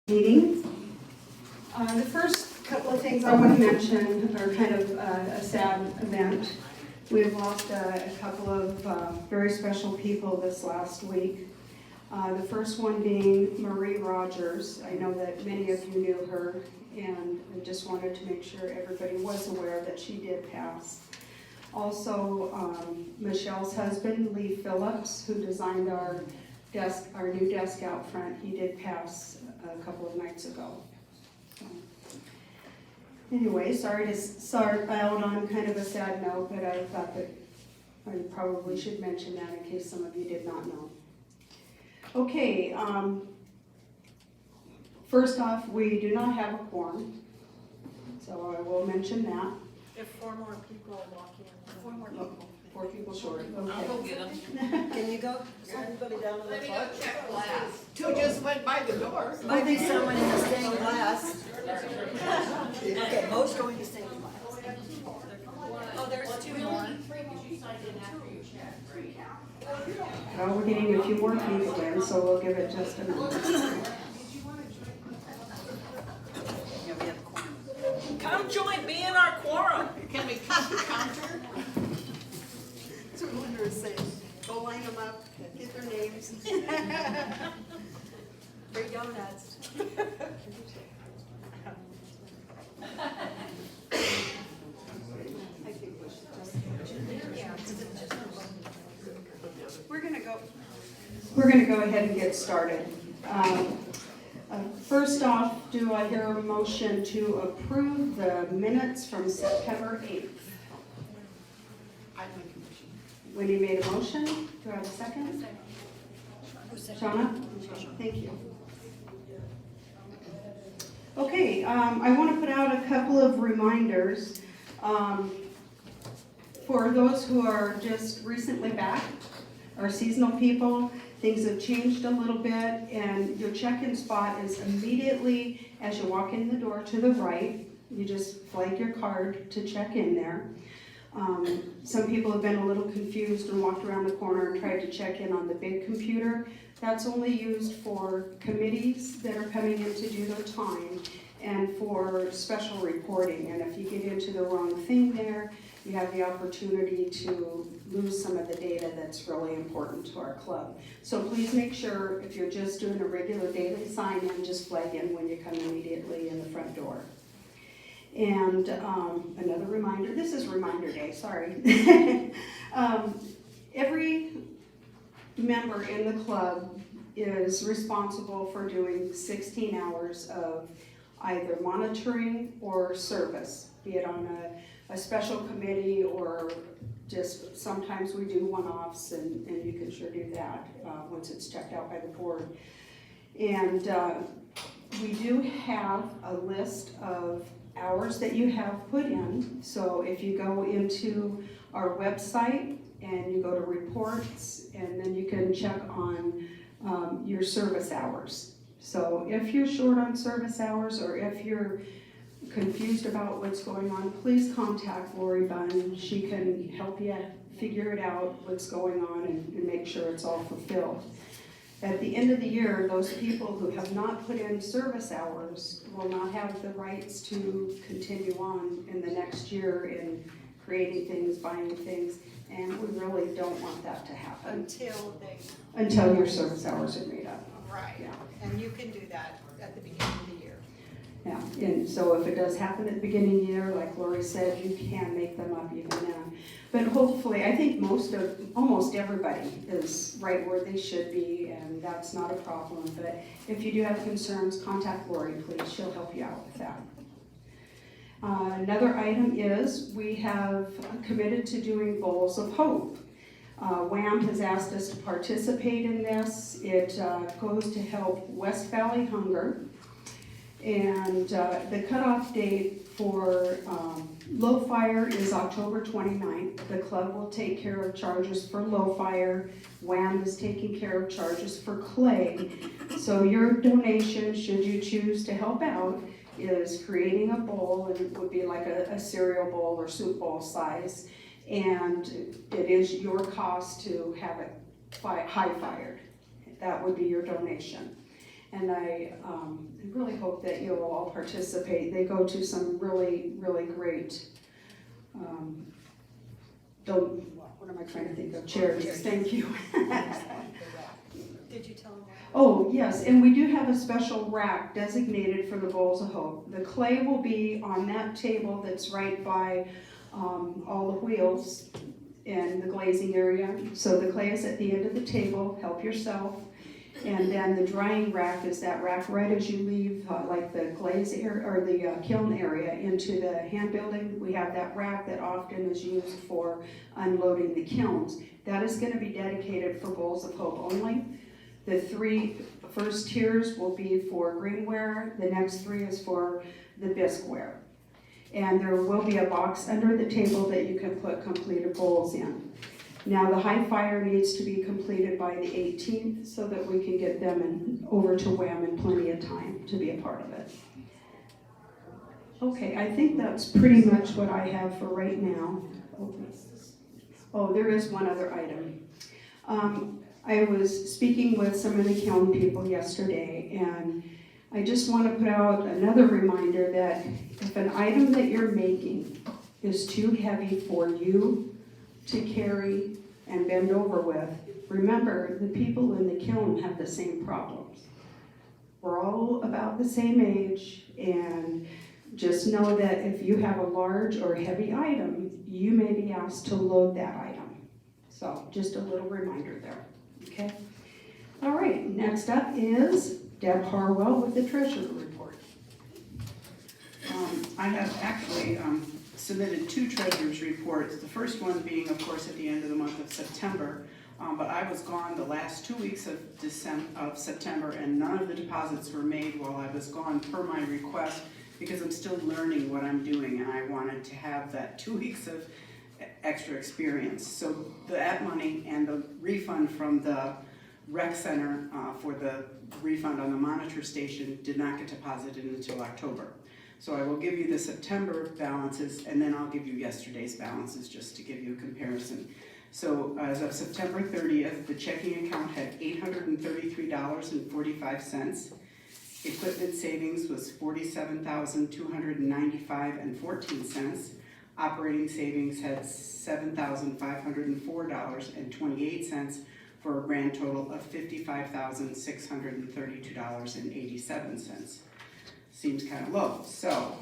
Meeting. The first couple of things I want to mention are kind of a sad event. We've lost a couple of very special people this last week. The first one being Marie Rogers. I know that many of you knew her, and I just wanted to make sure everybody was aware that she did pass. Also, Michelle's husband, Lee Phillips, who designed our new desk out front, he did pass a couple of nights ago. So, anyway, sorry to start out on kind of a sad note, but I thought that I probably should mention that in case some of you did not know. Okay, first off, we do not have a quorum, so I will mention that. If 4 more people walk in. 4 more people. 4 people short. Okay. I'll go get them. Can you go? Somebody down on the Let me go clock? check glass. 2 just went by the door. Might be someone in the stained glass. Okay, most going to stained glass. Oh, there's 2 more. Well, we're getting a few more people in, so we'll give it just a minute. Yeah, we have a quorum. Come join me in our quorum. Can we cut the counter? That's what Linda is saying. Go line them up, get their names. Free donuts. I think we should just. We're gonna go ahead and get started. First off, do I hear a motion to approve the minutes from September 8th? I make a motion. Winnie made a motion. Do I have a second? Shauna? Thank you. Okay, I want to put out a couple of reminders for those who are just recently back, our seasonal people. Things have changed a little bit, and your check-in spot is immediately as you walk in the door to the right. You just flag your card to check in there. Some people have been a little confused and walked around the corner and tried to check in on the big computer. That's only used for committees that are coming in to do their time and for special reporting. And if you get into the wrong thing there, you have the opportunity to lose some of the data that's really important to our club. So please make sure if you're just doing a regular daily sign-in, just flag in when you come immediately in the front door. And another reminder, this is reminder day, sorry. Every member in the club is responsible for doing 16 hours of either monitoring or service, be it on a special committee or just sometimes we do one-offs, and you can sure do that once it's checked out by the board. And we do have a list of hours that you have put in. So if you go into our website and you go to reports, and then you can check on your service hours. So if you're short on service hours, or if you're confused about what's going on, please contact Lori Bunn. She can help you figure it out, what's going on, and make sure it's all fulfilled. At the end of the year, those people who have not put in service hours will not have the rights to continue on in the next year in creating things, buying things, and we really don't want that to happen. Until your service hours are made up. Right, Yeah. and you can do that at the beginning of the year. Yeah, and so if it does happen at the beginning of the year, like Lori said, you can make them up even then. But hopefully, I think almost everybody is right where they should be, and that's not a problem. But if you do have concerns, contact Lori, please. She'll help you out with that. Another item is we have committed to doing Bowls of Hope. WHAM has asked us to participate in this. It goes to help West Valley Hunger. And the cutoff date for low fire is October 29th. The club will take care of charges for low fire. WHAM is taking care of charges for clay. So your donation, should you choose to help out, is creating a bowl, and it would be like a cereal bowl or soup bowl size. And it is your cost to have it high fired. That would be your donation. And I really hope that you'll all participate. They go to some really, really great, what am I trying to think of? Charities, thank you. Did you tell them? Oh, yes, and we do have a special rack designated for the bowls of hope. The clay will be on that table that's right by all the wheels and the glazing area. So the clay is at the end of the table, help yourself. And then the drying rack is that rack right as you leave like the glaze area or the kiln area into the hand building. We have that rack that often is used for unloading the kilns. That is going to be dedicated for bowls of hope only. The 3 first tiers will be for greenware. The next 3 is for the bisqueware. And there will be a box under the table that you can put completed bowls in. Now the high fire needs to be completed by the 18th so that we can get them over to WHAM in plenty of time to be a part of it. Okay, I think that's pretty much what I have for right now. Oh, there is one other item. I was speaking with some of the kiln people yesterday, and I just want to put out another reminder that if an item that you're making is too heavy for you to carry and bend over with, remember the people in the kiln have the same problems. We're all about the same age, and just know that if you have a large or heavy item, you may be asked to load that item. So just a little reminder there. Okay. All right, next up is Deb Harwell with the treasurer report. I have actually submitted 2 treasurer's reports. The first one being, of course, at the end of the month of September. But I was gone the last 2 weeks of September, and none of the deposits were made while I was gone per my request because I'm still learning what I'm doing, and I wanted to have that 2 weeks of extra experience. So that money and the refund from the rec center for the refund on the monitor station did not get deposited until October. So I will give you the September balances, and then I'll give you yesterday's balances just to give you a comparison. So as of September 30th, the checking account had $833.45. Equipment savings was $47,295.14. Operating savings had $7,504.28 for a grand total of $55,632.87. Seems kind of low. So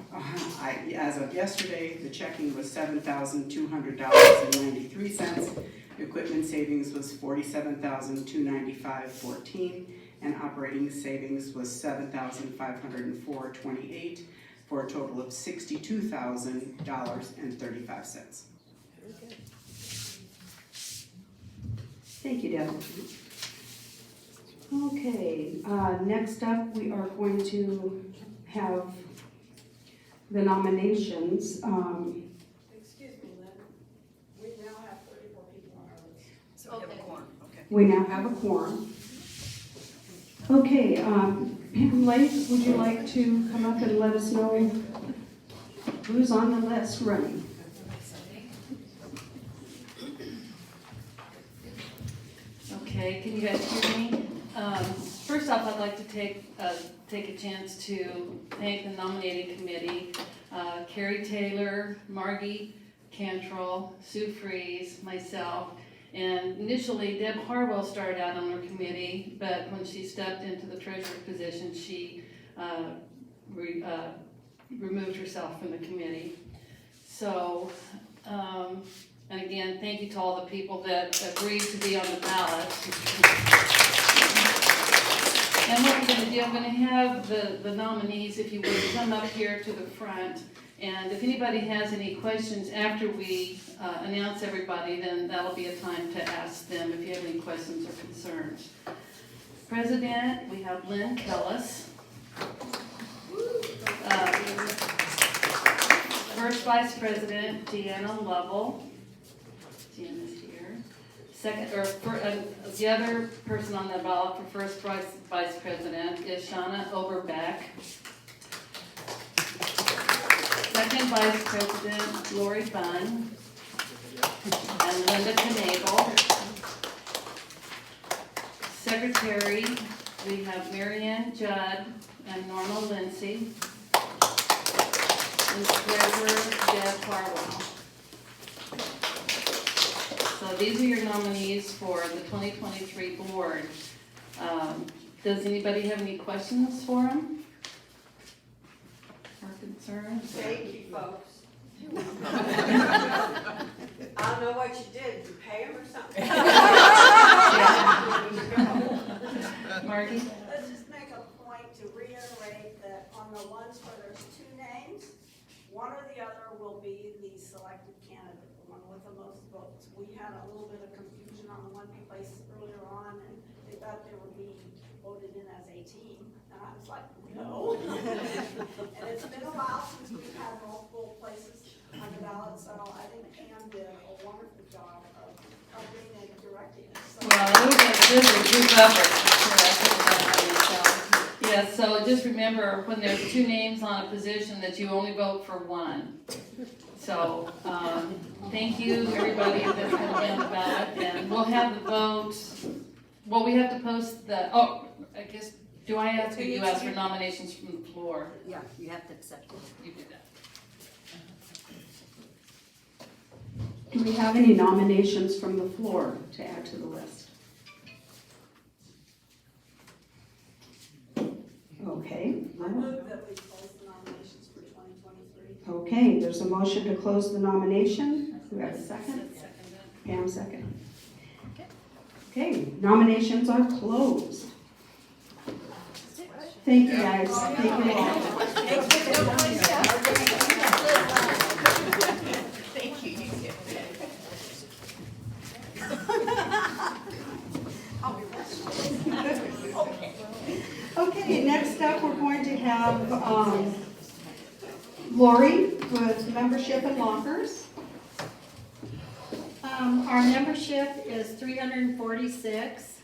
as of yesterday, the checking was $7,200.93. Equipment savings was $47,295.14, and operating savings was $7,504.28 for a total of $62,000.35. Thank you, Deb. Okay, next up we are going to have the nominations. Excuse me, Lynn. We now have 34 people on our list. So we have a quorum, okay. We now have a quorum. Okay, Pam Lake, would you like to come up and let us know who's on the list running? Okay, can you guys hear me? First off, I'd like to take a chance to thank the nominating committee, Carrie Taylor, Margie Cantrell, Sue Fries, myself, and initially Deb Harwell started out on our committee, but when she stepped into the treasurer position, she removed herself from the committee. So, and again, thank you to all the people that agreed to be on the ballot. And what I'm going to do, I'm going to have the nominees, if you would, come up here to the front. And if anybody has any questions after we announce everybody, then that'll be a time to ask them if you have any questions or concerns. President, we have Lynn Kellis. First Vice President, Deanna Lovell. Deanna's here. Second, the other person on the ballot for first Vice President is Shauna Oberbeck. Second Vice President, Lori Bunn. And Linda Knabel. Secretary, we have Marianne Judd and Norma Lindsay. And treasurer Deb Harwell. So these are your nominees for the 2023 board. Does anybody have any questions for them? Or concerns? Thank you, folks. I don't know what you did, you pay them or something? Margie? Let's just make a point to reiterate that on the ones where there's two names, one or the other will be the selected candidate, the one with the most votes. We had a little bit of confusion on the one place earlier on, and they thought they were being voted in as a team, and I was like, no. And it's been a while since we've had multiple places on the ballot, so I think Pam did a wonderful job of helping and directing us. So- Well, it was a group effort. Yes, so just remember, when there's two names on a position, that you only vote for one. So, thank you, everybody that's going to be on the ballot, and we'll have the votes. Well, we have to post the, I guess, do I ask, or you ask for nominations from the floor? Yeah, you have to accept it. You do that. Do we have any nominations from the floor to add to the list? Okay. I move that we close the nominations for 2023. Okay, there's a motion to close the nomination. Do we have a second? Pam, second. Okay, nominations are closed. Thank you, guys. Thank you all. Thank you. Okay, next up, we're going to have Lori with membership and lockers. Our membership is 346.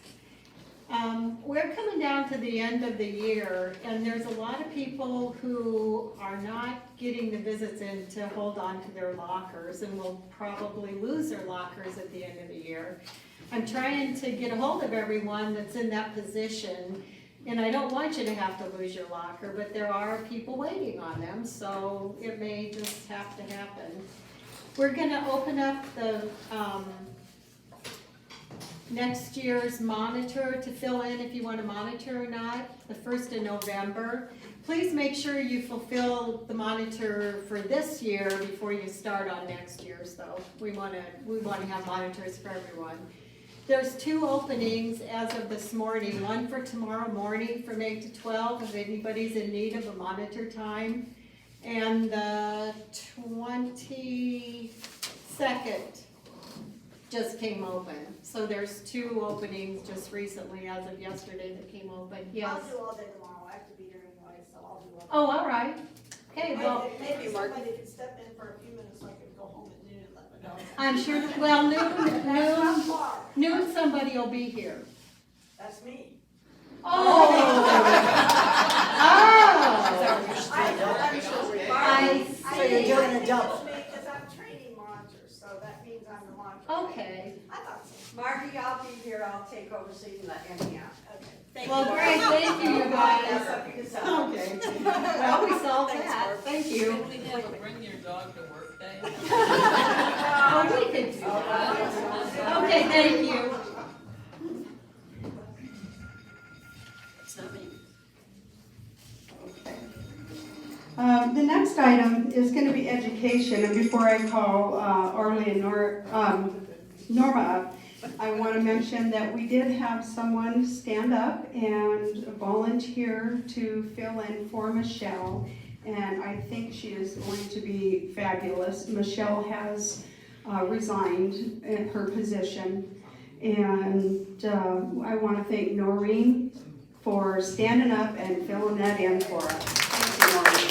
We're coming down to the end of the year, and there's a lot of people who are not getting the visits in to hold on to their lockers, and will probably lose their lockers at the end of the year. I'm trying to get a hold of everyone that's in that position, and I don't want you to have to lose your locker, but there are people waiting on them, so it may just have to happen. We're gonna open up the, next year's monitor to fill in if you want to monitor or not, the 1st of November. Please make sure you fulfill the monitor for this year before you start on next year's though. We wanna have monitors for everyone. There's 2 openings as of this morning, one for tomorrow morning from 8 to 12 if anybody's in need of a monitor time. And the 22nd just came open. So there's 2 openings just recently as of yesterday that came open. Yes. I'll do all day tomorrow, I have to be here anyway, so I'll do all day. Oh, all right. Okay, well, Maybe somebody could step in for a few minutes so I could go home at noon and let me know. I'm sure, well, That's not far. noon somebody will be here. That's me. Oh! Oh! I So you're doing a double. Because I'm training monitors, so that means I'm the monitor. Okay. I thought so. Margie, I'll be here, I'll take over so you can let Emmy out. Okay. Well, great, thank you, you guys. That's up to yourself. Okay. Well, we solved Thanks, that. Barb. Thank you. Can we have a bring your dog to work day? Oh, we could do that. Okay, thank you. It's not me. The next item is going to be education, and before I call Arlie and Norma up, I want to mention that we did have someone stand up and volunteer to fill in for Michelle, and I think she is going to be fabulous. Michelle has resigned in her position, and I want to thank Noreen for standing up and filling that in for us. Thank you, Noreen.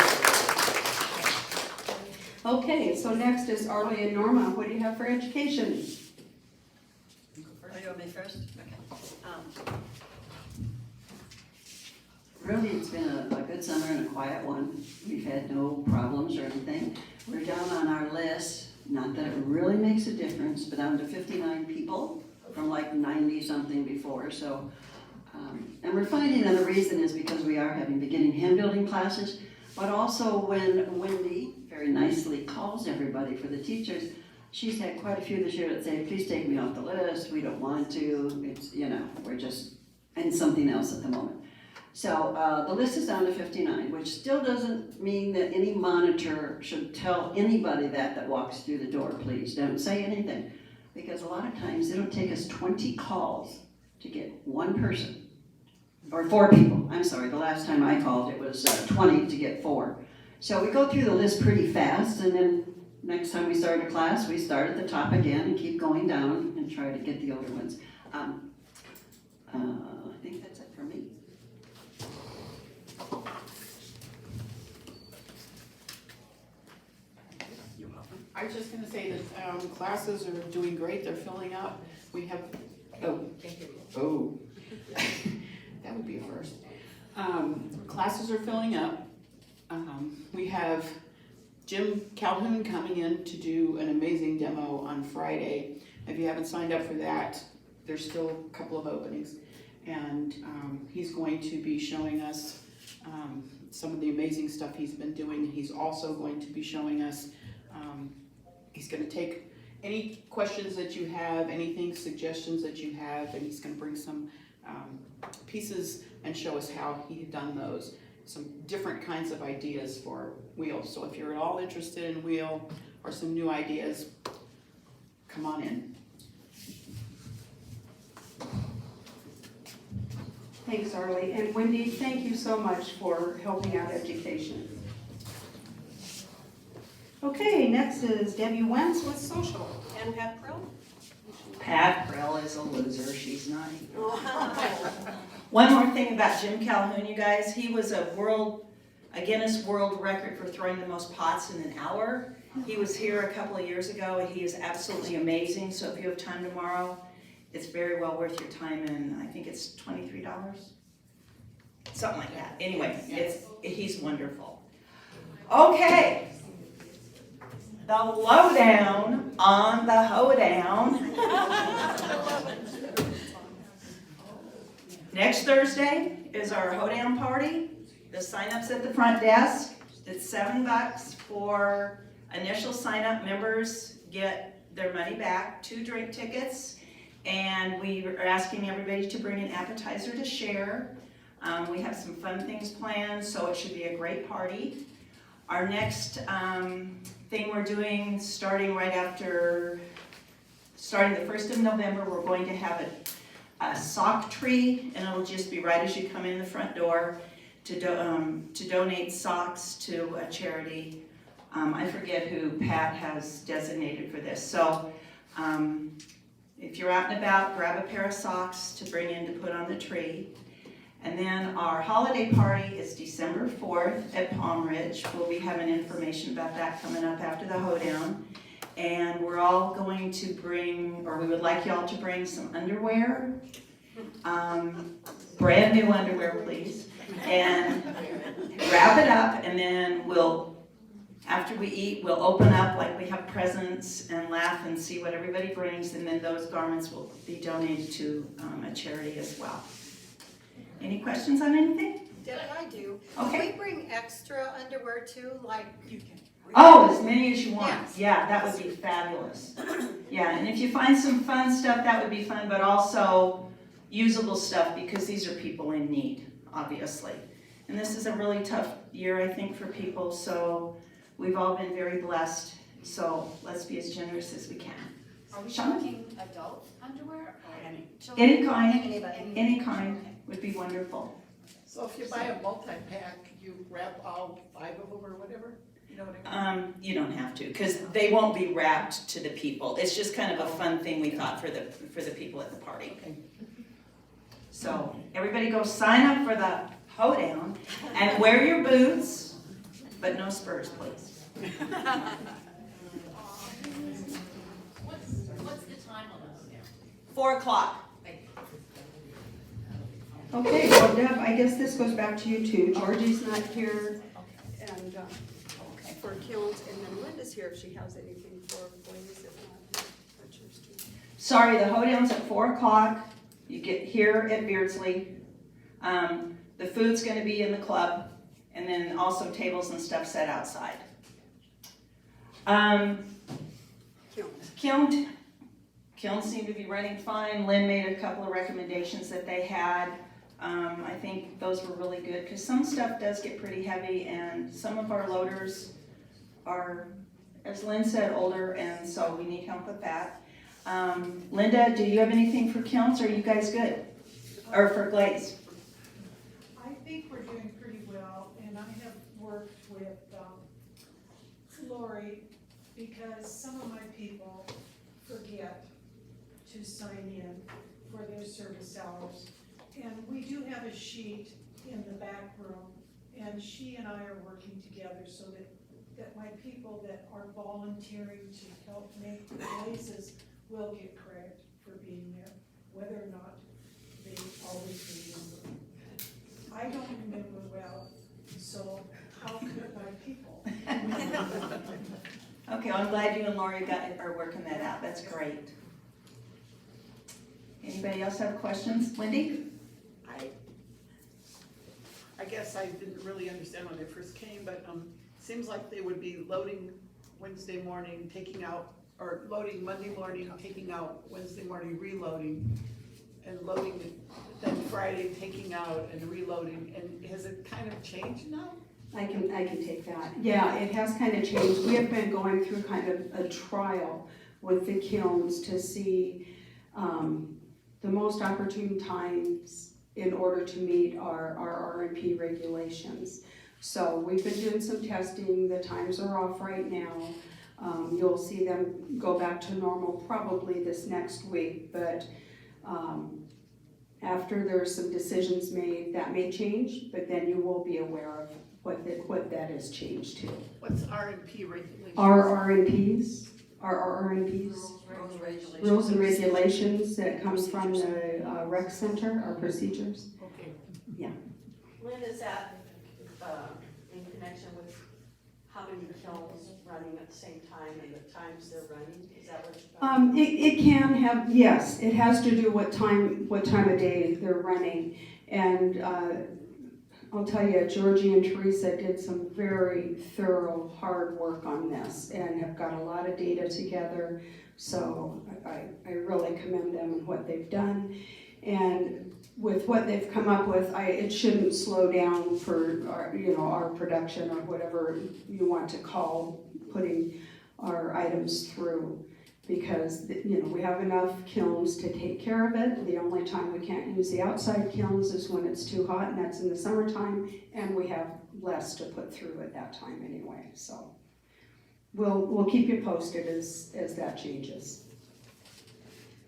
Okay, so next is Arlie and Norma. What do you have for education? Oh, you want me first? Okay. Really, it's been a good summer and a quiet one. We've had no problems or anything. We're down on our list, not that it really makes a difference, but down to 59 people from like 90 something before, so And we're finding that the reason is because we are having beginning hand building classes, but also when Wendy very nicely calls everybody for the teachers, she's had quite a few this year that say, please take me off the list, we don't want to, it's, we're just in something else at the moment. So the list is down to 59, which still doesn't mean that any monitor should tell anybody that walks through the door, please don't say anything. Because a lot of times it'll take us 20 calls to get one person, or 4 people. I'm sorry, the last time I called it was 20 to get 4. So we go through the list pretty fast, and then next time we start a class, we start at the top again and keep going down and try to get the older ones. I think that's it for me. I was just gonna say that classes are doing great, they're filling up. We have, oh, that would be a first. Classes are filling up. We have Jim Calhoun coming in to do an amazing demo on Friday. If you haven't signed up for that, there's still a couple of openings. And he's going to be showing us some of the amazing stuff he's been doing. He's also going to be showing us, he's going to take any questions that you have, anything, suggestions that you have, and he's going to bring some pieces and show us how he had done those. Some different kinds of ideas for wheels. So if you're at all interested in wheel or some new ideas, come on in. Thanks, Arlie. And Wendy, thank you so much for helping out education. Okay, next is Debbie Wentz with social. And Pat Prill? Pat Prill is a loser, she's not here. One more thing about Jim Calhoun, you guys, he was a Guinness World Record for throwing the most pots in an hour. He was here a couple of years ago, and he is absolutely amazing, so if you have time tomorrow, it's very well worth your time, and I think it's $23? Something like that. Anyway, he's wonderful. Okay. The lowdown on the hoedown. Next Thursday is our hoedown party. The sign-up's at the front desk. It's $7 for initial sign-up. Members get their money back, 2 drink tickets, and we are asking everybody to bring an appetizer to share. We have some fun things planned, so it should be a great party. Our next thing we're doing, starting the 1st of November, we're going to have a sock tree, and it'll just be right as you come in the front door to donate socks to a charity. I forget who Pat has designated for this. So if you're out and about, grab a pair of socks to bring in to put on the tree. And then our holiday party is December 4th at Palm Ridge. We'll be having information about that coming up after the hoedown. And we're all going to bring, or we would like y'all to bring some underwear. Brand new underwear, please. And wrap it up, and then after we eat, we'll open up like we have presents and laugh and see what everybody brings, and then those garments will be donated to a charity as well. Any questions on anything? Did I do? Okay. Can we bring extra underwear too, like? You can. Oh, as many as you want. Yes. Yeah, that would be fabulous. Yeah, and if you find some fun stuff, that would be fun, but also usable stuff, because these are people in need, obviously. And this is a really tough year, I think, for people, so we've all been very blessed. So let's be as generous as we can. Are we Shauna? talking adult underwear or children? Any kind would be wonderful. So if you buy a multi-pack, you wrap all 5 of them or whatever? You know what I mean? You don't have to, because they won't be wrapped to the people. It's just kind of a fun thing we thought for the people at the party. Okay. So everybody go sign up for the hoedown and wear your boots, but no spurs, please. What's the time on those there? 4 o'clock. Okay, well, Deb, I guess this goes back to you too. Georgie's not here, and for Kilns, and then Linda's here if she has anything for Blaze, if not, that's yours too. Sorry, the hoedown's at 4 o'clock. You get here at Beardsley, The food's gonna be in the club, and then also tables and stuff set outside. Kilns seem to be running fine. Lynn made a couple of recommendations that they had. I think those were really good, because some stuff does get pretty heavy, and some of our loaders are, as Lynn said, older, and so we need help with that. Linda, do you have anything for kilns, or are you guys good? Or for glaze? I think we're doing pretty well, and I have worked with Lori, because some of my people forget to sign in for their service hours. And we do have a sheet in the back room, and she and I are working together so that my people that are volunteering to help make the glazes will get credit for being there, whether or not they always remember. I don't remember well, so how could my people? Okay, well, I'm glad you and Lori are working that out. That's great. Anybody else have questions? Wendy? I guess I didn't really understand when they first came, but seems like they would be loading Wednesday morning, taking out, or loading Monday morning, taking out, Wednesday morning, reloading, and loading it, then Friday, taking out and reloading, and has it kind of changed now? I can take that. Yeah, it has kind of changed. We have been going through kind of a trial with the kilns to see the most opportune times in order to meet our R&P regulations. So we've been doing some testing. The times are off right now. You'll see them go back to normal probably this next week, but after there's some decisions made, that may change, but then you will be aware of what that has changed to. What's R&P regulation? Our R&Ps, rules and regulations that comes from the rec center, our procedures. Okay. Lynn, is that in connection with how many kilns running at the same time and the times they're running? Is that what you're It can have, yes, it has to do what time of day they're running. And I'll tell you, Georgie and Teresa did some very thorough, hard work on this and have got a lot of data together. So I really commend them on what they've done. And with what they've come up with, it shouldn't slow down for our production or whatever you want to call putting our items through. Because we have enough kilns to take care of it. The only time we can't use the outside kilns is when it's too hot, and that's in the summertime, and we have less to put through at that time anyway. So we'll keep you posted as that changes.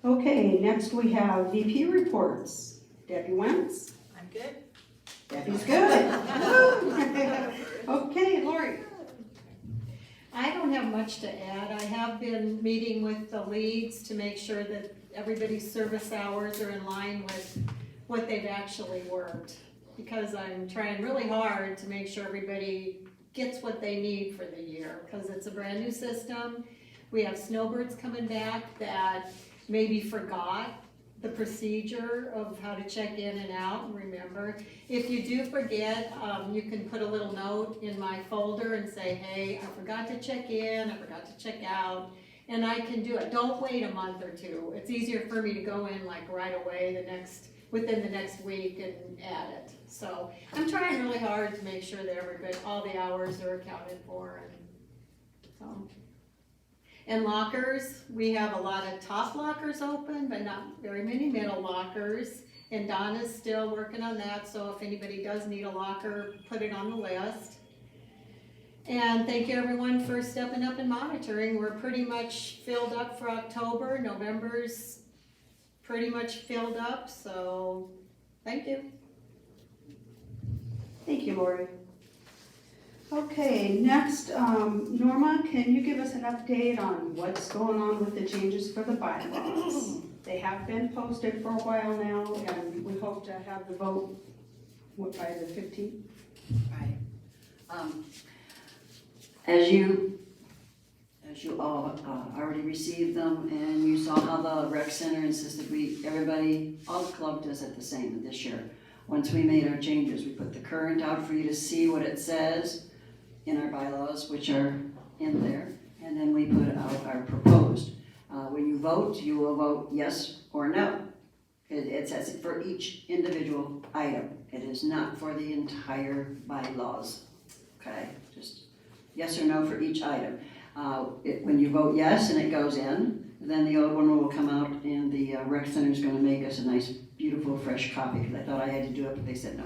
Okay, next we have VP reports. Debbie Wentz. I'm good. Debbie's good. Okay, Lori. I don't have much to add. I have been meeting with the leads to make sure that everybody's service hours are in line with what they've actually worked. Because I'm trying really hard to make sure everybody gets what they need for the year, because it's a brand new system. We have snowbirds coming back that maybe forgot the procedure of how to check in and out and remember. If you do forget, you can put a little note in my folder and say, hey, I forgot to check in, I forgot to check out, and I can do it. Don't wait a month or two. It's easier for me to go in like right away within the next week and add it. So I'm trying really hard to make sure that all the hours are accounted for. And lockers, we have a lot of top lockers open, but not very many middle lockers. And Donna's still working on that, so if anybody does need a locker, put it on the list. And thank you everyone for stepping up and monitoring. We're pretty much filled up for October. November's pretty much filled up, so thank you. Thank you, Lori. Okay, next, Norma, can you give us an update on what's going on with the changes for the bylaws? They have been posted for a while now, and we hope to have the vote, by the 15th? Right. As you all already received them, and you saw how the rec center insisted all the club does it the same this year. once we made our changes, we put the current out for you to see what it says in our bylaws, which are in there, and then we put out our proposed. When you vote, you will vote yes or no. It says it for each individual item. It is not for the entire bylaws, okay? Just yes or no for each item. When you vote yes and it goes in, then the old one will come out and the rec center is gonna make us a nice, beautiful, fresh copy, because I thought I had to do it, but they said no.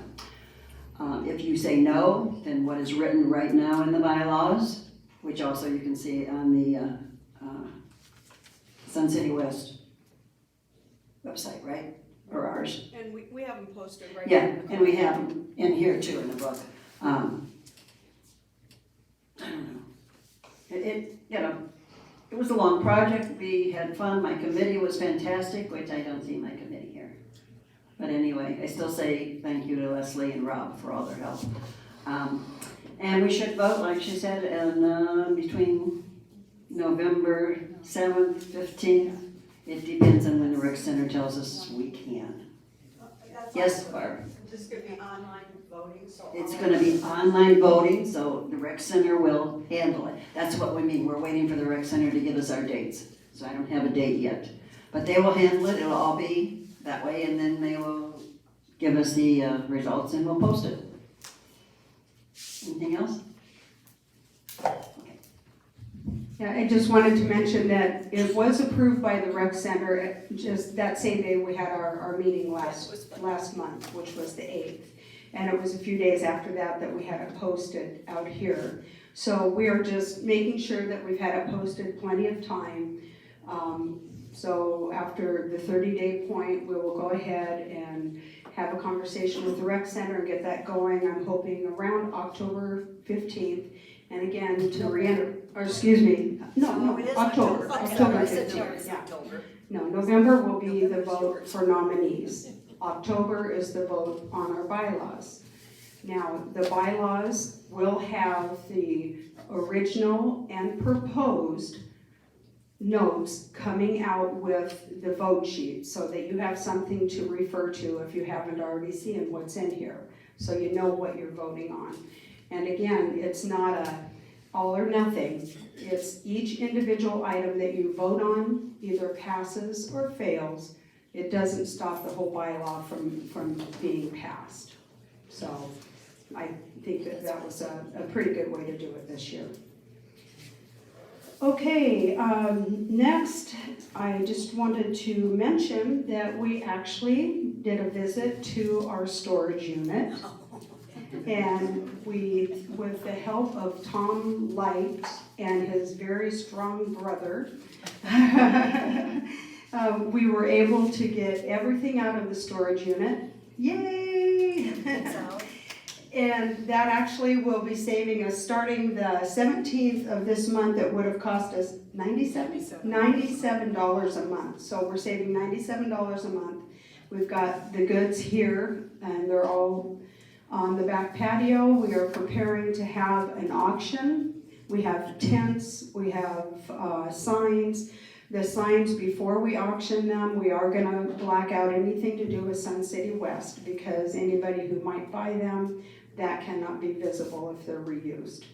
If you say no, then what is written right now in the bylaws, which also you can see on the Sun City West website, right? Or ours. And we have them posted right Yeah, and we have them in here too in the book. I don't know. It was a long project. We had fun. My committee was fantastic, which I don't see my committee here. But anyway, I still say thank you to Leslie and Rob for all their help. And we should vote, like she said, between November 7th, 15th. It depends on when the rec center tells us we can. That's Yes, also- Barb? This could be online voting, so. It's gonna be online voting, so the rec center will handle it. That's what we mean, we're waiting for the rec center to give us our dates. So I don't have a date yet. But they will handle it, it'll all be that way, and then they will give us the results and we'll post it. Anything else? Yeah, I just wanted to mention that it was approved by the rec center, just that same day we had our meeting last month, which was the 8th. And it was a few days after that we had it posted out here. So we are just making sure that we've had it posted plenty of time. So after the 30-day point, we will go ahead and have a conversation with the rec center and get that going. I'm hoping around October 15th. And again, to reiterate, or excuse me, no, It is October October. 15th, yeah. No, November will be the vote for nominees. October is the vote on our bylaws. Now, the bylaws will have the original and proposed notes coming out with the vote sheet so that you have something to refer to if you haven't already seen what's in here, so you know what you're voting on. And again, it's not a all or nothing. It's each individual item that you vote on either passes or fails. It doesn't stop the whole bylaw from being passed. So I think that was a pretty good way to do it this year. Okay, next, I just wanted to mention that we actually did a visit to our storage unit. And we, with the help of Tom Light and his very strong brother, we were able to get everything out of the storage unit. Yay! And that actually will be saving us, starting the 17th of this month, it would have cost us $97 a month. So we're saving $97 a month. We've got the goods here, and they're all on the back patio. We are preparing to have an auction. We have tents, we have signs. The signs, before we auction them, we are gonna black out anything to do with Sun City West, because anybody who might buy them, that cannot be visible if they're reused.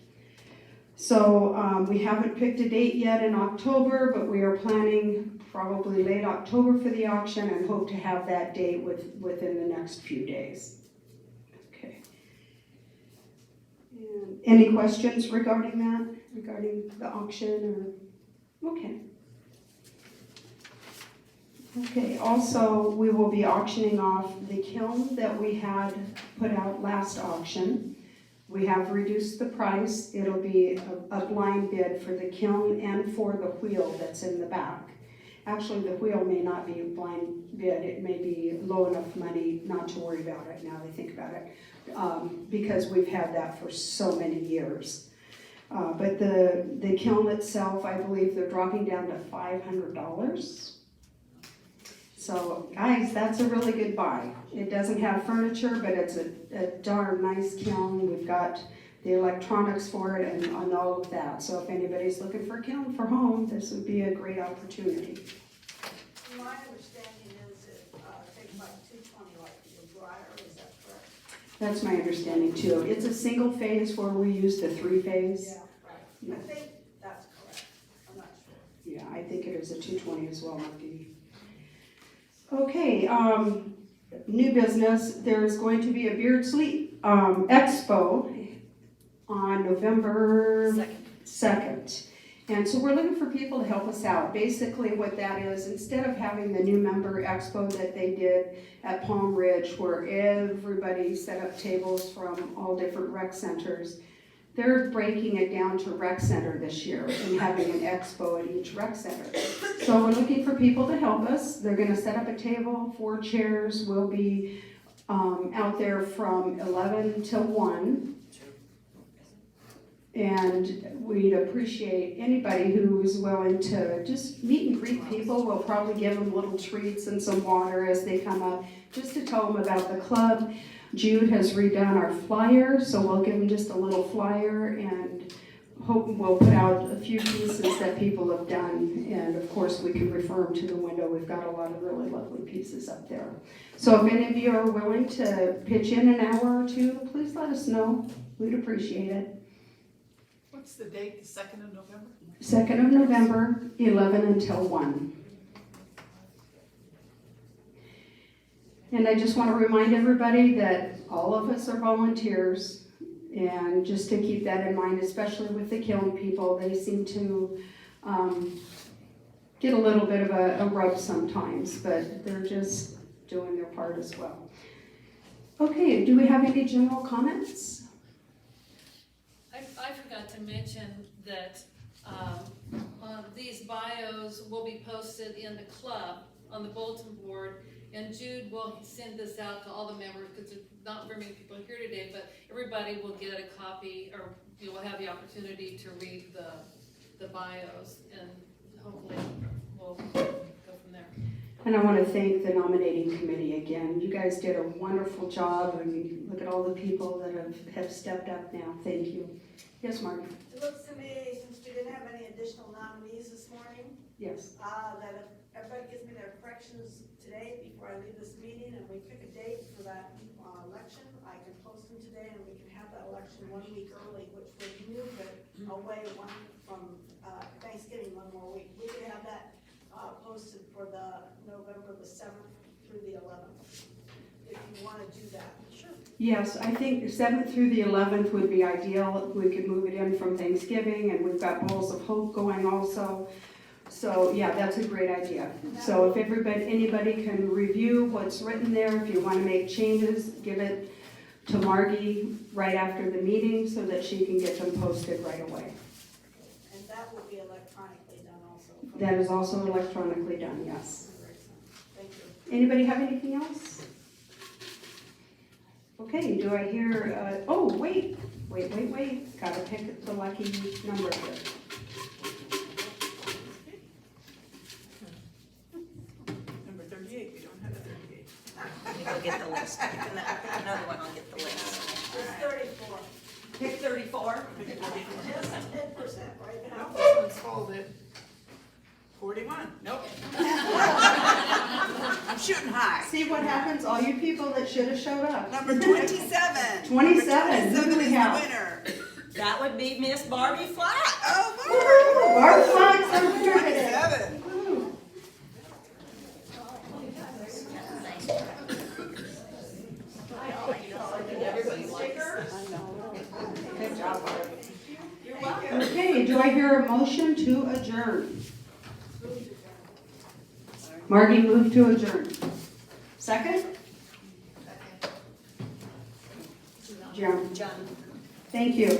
So we haven't picked a date yet in October, but we are planning probably late October for the auction and hope to have that date within the next few days. Okay. And any questions regarding that, regarding the auction or, okay. Okay, also, we will be auctioning off the kiln that we had put out last auction. We have reduced the price. It'll be a blind bid for the kiln and for the wheel that's in the back. Actually, the wheel may not be a blind bid. It may be low enough money not to worry about it now that I think about it, because we've had that for so many years. But the kiln itself, I believe they're dropping down to $500. So guys, that's a really good buy. It doesn't have furniture, but it's a darn nice kiln. We've got the electronics for it and all of that. So if anybody's looking for a kiln for home, this would be a great opportunity. My understanding is it takes like $220 like your dryer, is that correct? That's my understanding too. It's a single phase where we use the 3-phase. Yeah, right. I think that's correct. I'm not sure. Yeah, I think it is a 220 as well, Marty. Okay, new business, there's going to be a Beard Sleep Expo on November 2nd. And so we're looking for people to help us out. Basically what that is, instead of having the new member expo that they did at Palm Ridge where everybody set up tables from all different rec centers, they're breaking it down to rec center this year and having an expo at each rec center. So we're looking for people to help us. They're gonna set up a table, 4 chairs. We'll be out there from 11 till 1. And we'd appreciate anybody who's willing to just meet and greet people. We'll probably give them little treats and some water as they come up, just to tell them about the club. Jude has redone our flyer, so we'll give them just a little flyer and hope we'll put out a few pieces that people have done. And of course, we can refer them to the window. We've got a lot of really lovely pieces up there. So if any of you are willing to pitch in an hour or two, please let us know. We'd appreciate it. What's the date, the 2nd of November? 2nd of November, 11 until 1. And I just want to remind everybody that all of us are volunteers, and just to keep that in mind, especially with the kiln people, they seem to get a little bit of a rub sometimes, but they're just doing their part as well. Okay, do we have any general comments? I forgot to mention that these bios will be posted in the club on the bulletin board, and Jude will send this out to all the members because there's not very many people here today, but everybody will get a copy, or you will have the opportunity to read the bios, and hopefully we'll go from there. And I want to thank the nominating committee again. You guys did a wonderful job. I mean, look at all the people that have stepped up now. Thank you. Yes, Marty? It looks to me, since we didn't have any additional nominees this morning, Yes. that if everybody gives me their corrections today before I leave this meeting, and we pick a date for that election, I can post them today, and we can have that election 1 week early, which would move it away from Thanksgiving 1 more week. We could have that posted for the November the 7th through the 11th, if you want to do that. Sure. Yes, I think 7th through the 11th would be ideal. We could move it in from Thanksgiving, and we've got Bowls of Hope going also. So yeah, that's a great idea. So if anybody can review what's written there, if you want to make changes, give it to Margie right after the meeting so that she can get them posted right away. And that will be electronically done also. That is also electronically done, yes. Thank you. Anybody have anything else? Okay, do I hear, oh, wait. Gotta pick the lucky number here. Number 38, we don't have a 38. Let me go get the list. Another one, I'll get the list. It's 34. Pick 34. Just 10% right now. This one's folded. 41, nope. I'm shooting high. See what happens, all you people that should have showed up. Number 27. 27, who do we have? winner. That would be Miss Barbie Flat. Oh, Our flags are winner today. 7. Woo. Good job, Barbie. You're welcome. Okay, do I hear a motion to adjourn? Margie moved to adjourn. Second? John. John. Thank you.